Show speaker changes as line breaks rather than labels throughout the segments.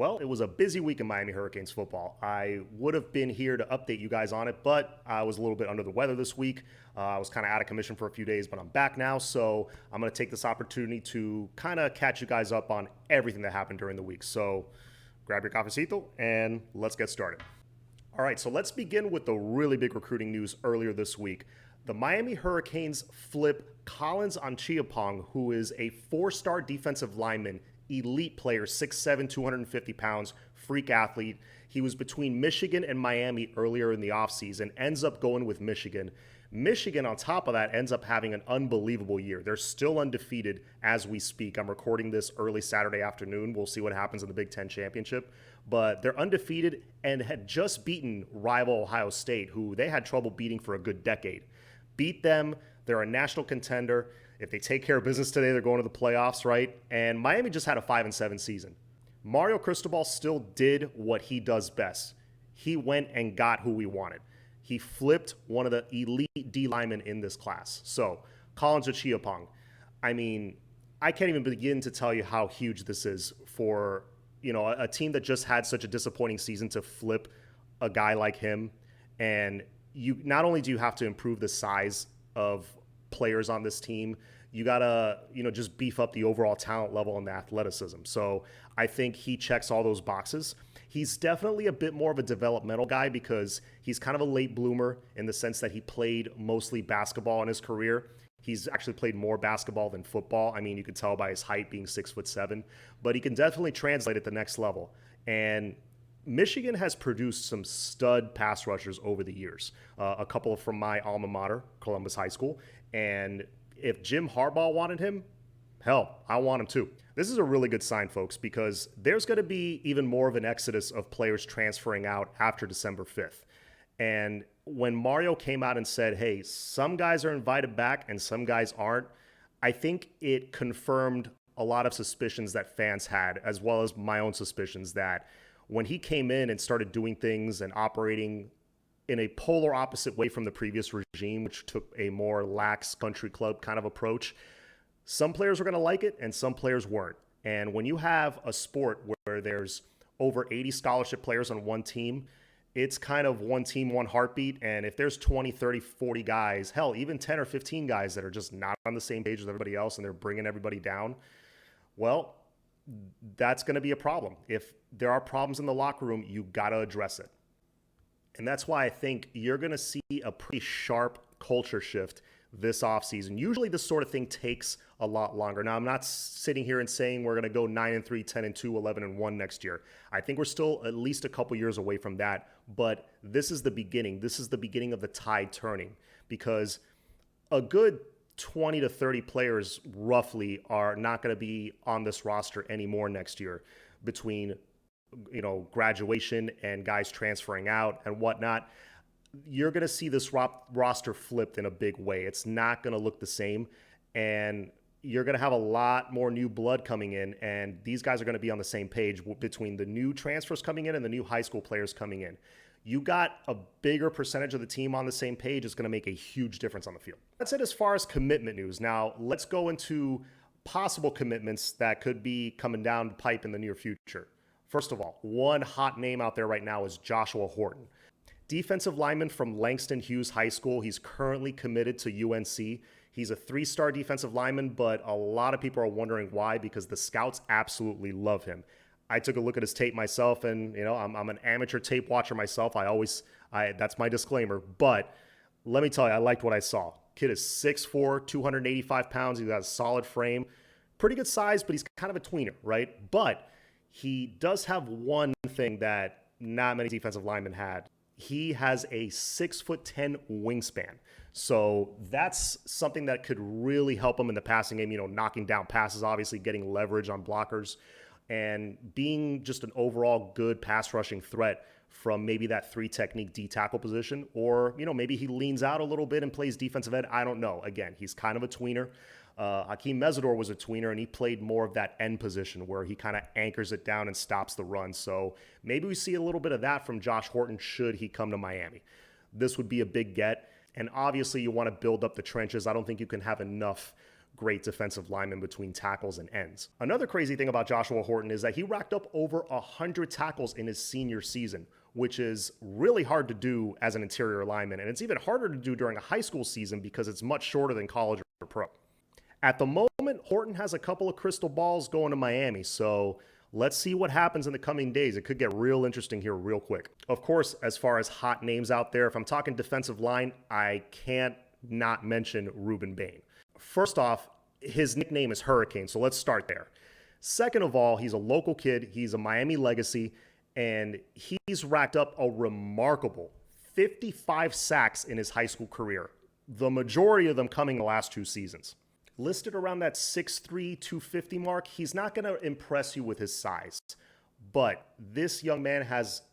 Well, it was a busy week in Miami Hurricanes football. I would have been here to update you guys on it, but I was a little bit under the weather this week. I was kind of out of commission for a few days, but I'm back now. So I'm going to take this opportunity to kind of catch you guys up on everything that happened during the week. So grab your cafecito and let's get started. All right, so let's begin with the really big recruiting news earlier this week. The Miami Hurricanes flip Collins Achiampong, who is a four-star defensive lineman, elite player, 6'7", 250 pounds, freak athlete. He was between Michigan and Miami earlier in the offseason, ends up going with Michigan. Michigan, on top of that, ends up having an unbelievable year. They're still undefeated as we speak. I'm recording this early Saturday afternoon. We'll see what happens in the Big Ten Championship. But they're undefeated and had just beaten rival Ohio State, who they had trouble beating for a good decade. Beat them. They're a national contender. If they take care of business today, they're going to the playoffs, right? And Miami just had a 5-7 season. Mario Cristobal still did what he does best. He went and got who we wanted. He flipped one of the elite D linemen in this class. So, Collins Achiampong. I mean, I can't even begin to tell you how huge this is for, a team that just had such a disappointing season to flip a guy like him. And you not only do you have to improve the size of players on this team, you gotta, just beef up the overall talent level and the athleticism. So I think he checks all those boxes. He's definitely a bit more of a developmental guy because he's kind of a late bloomer in the sense that he played mostly basketball in his career. He's actually played more basketball than football. I mean, you can tell by his height being 6'7", but he can definitely translate at the next level. And Michigan has produced some stud pass rushers over the years, a couple from my alma mater, Columbus High School. And if Jim Harbaugh wanted him, hell, I want him too. This is a really good sign, folks, because there's going to be even more of an exodus of players transferring out after December 5th. And when Mario came out and said, hey, some guys are invited back and some guys aren't, I think it confirmed a lot of suspicions that fans had, as well as my own suspicions that when he came in and started doing things and operating in a polar opposite way from the previous regime, which took a more lax country club kind of approach, some players were going to like it and some players weren't. And when you have a sport where there's over 80 scholarship players on one team, it's kind of one team, one heartbeat. And if there's 20, 30, 40 guys, hell, even 10 or 15 guys that are just not on the same page as everybody else and they're bringing everybody down, well, that's going to be a problem. If there are problems in the locker room, you got to address it. And that's why I think you're going to see a pretty sharp culture shift this offseason. Usually this sort of thing takes a lot longer. Now, I'm not sitting here and saying we're going to go 9-3, 10-2, 11-1 next year. I think we're still at least a couple years away from that. But this is the beginning. This is the beginning of the tide turning, because a good 20 to 30 players roughly are not going to be on this roster anymore next year between, graduation and guys transferring out and whatnot. You're going to see this roster flipped in a big way. It's not going to look the same, and you're going to have a lot more new blood coming in, and these guys are going to be on the same page between the new transfers coming in and the new high school players coming in. You got a bigger percentage of the team on the same page. It's going to make a huge difference on the field. That's it as far as commitment news. Now, let's go into possible commitments that could be coming down the pipe in the near future. First of all, one hot name out there right now is Joshua Horton. Defensive lineman from Langston Hughes High School. He's currently committed to UNC. He's a 3-star defensive lineman, but a lot of people are wondering why, because the scouts absolutely love him. I took a look at his tape myself, and I'm an amateur tape watcher myself. That's my disclaimer. But let me tell you, I liked what I saw. Kid is 6'4", 285 pounds. He's got a solid frame, pretty good size, but he's kind of a tweener, right? But he does have one thing that not many defensive linemen had. He has a 6'10" wingspan. So that's something that could really help him in the passing game, knocking down passes, obviously getting leverage on blockers, and being just an overall good pass rushing threat from maybe that 3 technique D tackle position. Or, maybe he leans out a little bit and plays defensive end. I don't know. Again, he's kind of a tweener. Hakeem Mesidor was a tweener, and he played more of that end position where he kind of anchors it down and stops the run. So maybe we see a little bit of that from Josh Horton should he come to Miami. This would be a big get. And obviously you want to build up the trenches. I don't think you can have enough great defensive linemen between tackles and ends. Another crazy thing about Joshua Horton is that he racked up over 100 tackles in his senior season, which is really hard to do as an interior lineman. And it's even harder to do during a high school season because it's much shorter than college or pro. At the moment, Horton has a couple of crystal balls going to Miami, so let's see what happens in the coming days. It could get real interesting here real quick. Of course, as far as hot names out there, if I'm talking defensive line, I can't not mention Rueben Bain. First off, his nickname is Hurricane, so let's start there. Second of all, he's a local kid. He's a Miami legacy, and he's racked up a remarkable 55 sacks in his high school career, the majority of them coming the last 2 seasons. Listed around that 6'3", 250 mark, he's not going to impress you with his size, but this young man has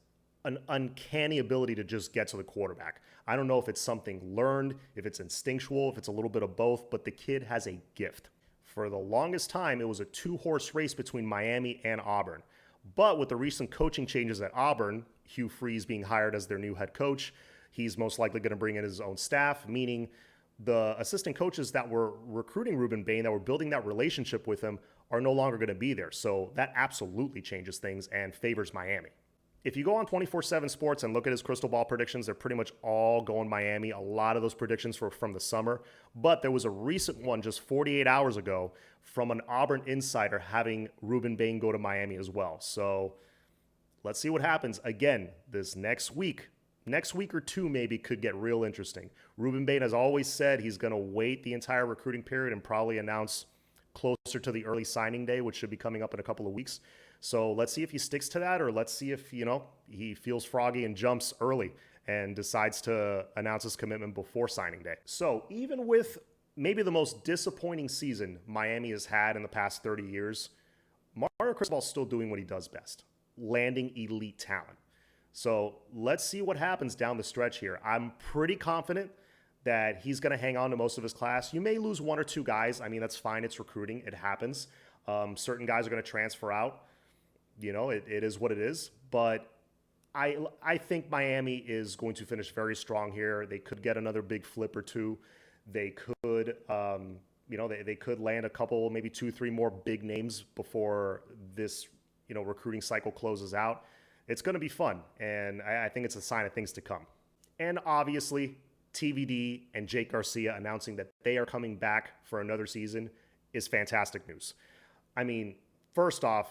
an uncanny ability to just get to the quarterback. I don't know if it's something learned, if it's instinctual, if it's a little bit of both, but the kid has a gift. For the longest time, it was a 2-horse race between Miami and Auburn. But with the recent coaching changes at Auburn, Hugh Freeze being hired as their new head coach, he's most likely going to bring in his own staff, meaning the assistant coaches that were recruiting Rueben Bain, that were building that relationship with him, are no longer going to be there. So that absolutely changes things and favors Miami. If you go on 24/7 Sports and look at his crystal ball predictions, they're pretty much all going Miami. A lot of those predictions were from the summer, but there was a recent one just 48 hours ago from an Auburn insider having Rueben Bain go to Miami as well. So let's see what happens. Again, this next week or two maybe could get real interesting. Rueben Bain has always said he's going to wait the entire recruiting period and probably announce closer to the early signing day, which should be coming up in a couple of weeks. So let's see if he sticks to that, or let's see if, he feels froggy and jumps early and decides to announce his commitment before signing day. So even with maybe the most disappointing season Miami has had in the past 30 years, Mario Cristobal is still doing what he does best, landing elite talent. So let's see what happens down the stretch here. I'm pretty confident that he's going to hang on to most of his class. You may lose 1 or 2 guys. I mean, that's fine. It's recruiting. It happens. Certain guys are going to transfer out. It is what it is. But I think Miami is going to finish very strong here. They could get another big flip or two. They could, they could land a couple, maybe 2, 3 more big names before this, recruiting cycle closes out. It's going to be fun, and I think it's a sign of things to come. And obviously, TVD and Jake Garcia announcing that they are coming back for another season is fantastic news. I mean, first off,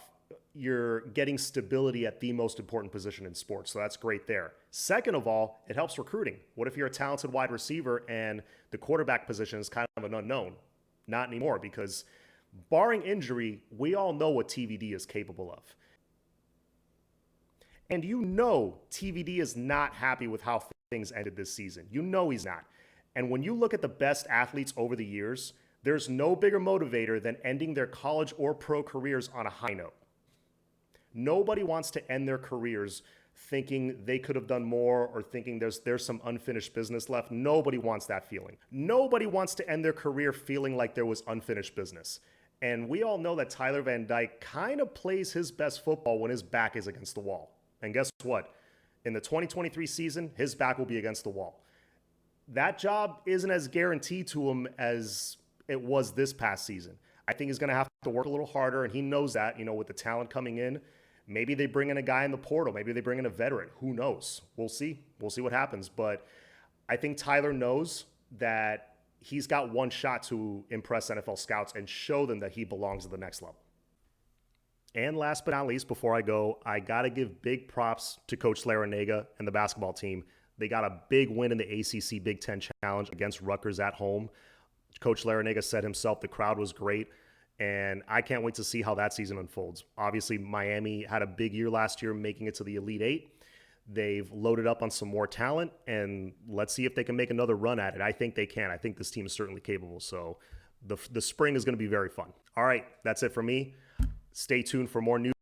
you're getting stability at the most important position in sports, so that's great there. Second of all, it helps recruiting. What if you're a talented wide receiver and the quarterback position is kind of an unknown? Not anymore, because barring injury, we all know what TVD is capable of. And TVD is not happy with how things ended this season. He's not. And when you look at the best athletes over the years, there's no bigger motivator than ending their college or pro careers on a high note. Nobody wants to end their careers thinking they could have done more or thinking there's some unfinished business left. Nobody wants that feeling. Nobody wants to end their career feeling like there was unfinished business. And we all know that Tyler Van Dyke kind of plays his best football when his back is against the wall. And guess what? In the 2023 season, his back will be against the wall. That job isn't as guaranteed to him as it was this past season. I think he's going to have to work a little harder, and he knows that, with the talent coming in. Maybe they bring in a guy in the portal. Maybe they bring in a veteran. Who knows? We'll see. We'll see what happens. But I think Tyler knows that he's got one shot to impress NFL scouts and show them that he belongs at the next level. And last but not least, before I go, I got to give big props to Coach Larrañaga and the basketball team. They got a big win in the ACC Big Ten Challenge against Rutgers at home. Coach Larrañaga said himself the crowd was great, and I can't wait to see how that season unfolds. Obviously, Miami had a big year last year, making it to the Elite Eight. They've loaded up on some more talent, and let's see if they can make another run at it. I think they can. I think this team is certainly capable, so the spring is going to be very fun. All right, that's it for me. Stay tuned for more news